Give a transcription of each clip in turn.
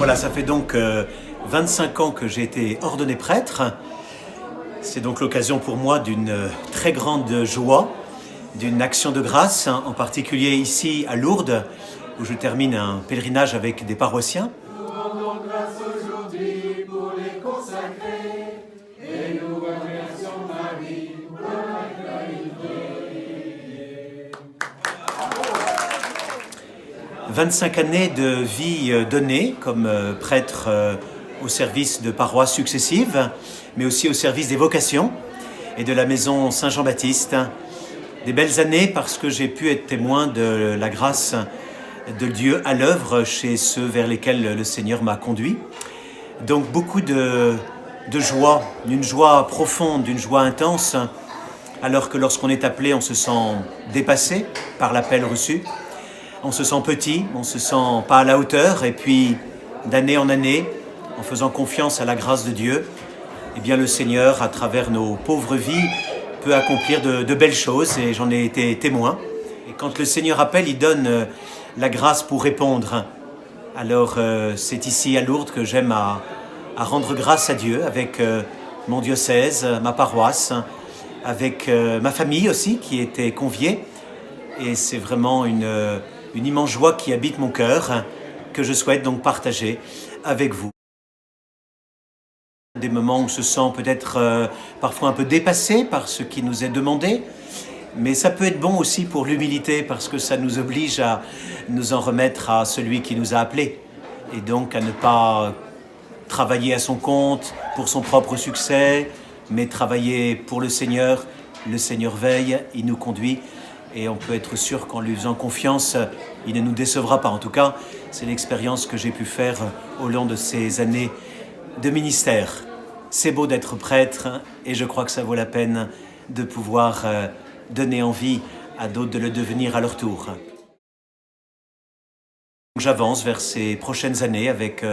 Voilà, ça fait donc 25 ans que j'ai été ordonné prêtre. C'est donc l'occasion pour moi d'une très grande joie, d'une action de grâce, en particulier ici à Lourdes, où je termine un pèlerinage avec des paroissiens. Nous rendons grâce aujourd'hui pour les consacrer et nous remercions Marie pour l'accueil de 25 années de vie donnée comme prêtre au service de paroisses successives, mais aussi au service des vocations et de la maison Saint-Jean-Baptiste. Des belles années parce que j'ai pu être témoin de la grâce de Dieu à l'œuvre chez ceux vers lesquels le Seigneur m'a conduit. Donc beaucoup de joie, d'une joie profonde, d'une joie intense, alors que lorsqu'on est appelé, on se sent dépassé par l'appel reçu. On se sent petit, on se sent pas à la hauteur, et puis d'année en année, en faisant confiance à la grâce de Dieu, eh bien le Seigneur, à travers nos pauvres vies, peut accomplir de belles choses, et j'en ai été témoin. Et quand le Seigneur appelle, il donne la grâce pour répondre. Alors c'est ici à Lourdes que j'aime à rendre grâce à Dieu, avec mon diocèse, ma paroisse, avec ma famille aussi, qui était conviée. Et c'est vraiment une immense joie qui habite mon cœur, que je souhaite donc partager avec vous. Des moments où on se sent peut-être parfois un peu dépassé par ce qui nous est demandé, mais ça peut être bon aussi pour l'humilité, parce que ça nous oblige à nous en remettre à celui qui nous a appelés, et donc à ne pas travailler à son compte, pour son propre succès, mais travailler pour le Seigneur. Le Seigneur veille, il nous conduit, et on peut être sûr qu'en lui faisant confiance, il ne nous décevra pas. En tout cas, c'est l'expérience que j'ai pu faire au long de ces années de ministère. C'est beau d'être prêtre, et je crois que ça vaut la peine de pouvoir donner envie à d'autres de le devenir à leur tour. J'avance vers ces prochaines années avec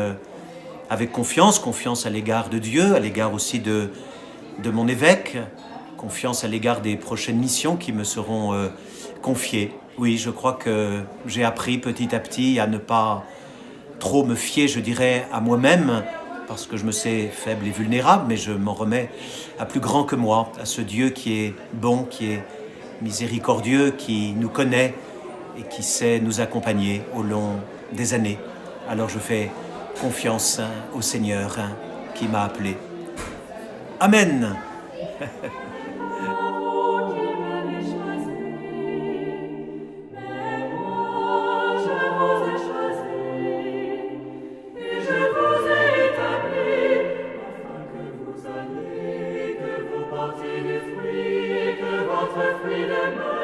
confiance à l'égard de Dieu, à l'égard aussi de mon évêque, confiance à l'égard des prochaines missions qui me seront confiées. Oui, je crois que j'ai appris petit à petit à ne pas trop me fier, je dirais, à moi-même, parce que je me sais faible et vulnérable, mais je m'en remets à plus grand que moi, à ce Dieu qui est bon, qui est miséricordieux, qui nous connaît et qui sait nous accompagner au long des années. Alors je fais confiance au Seigneur qui m'a appelé. Amen. fruit de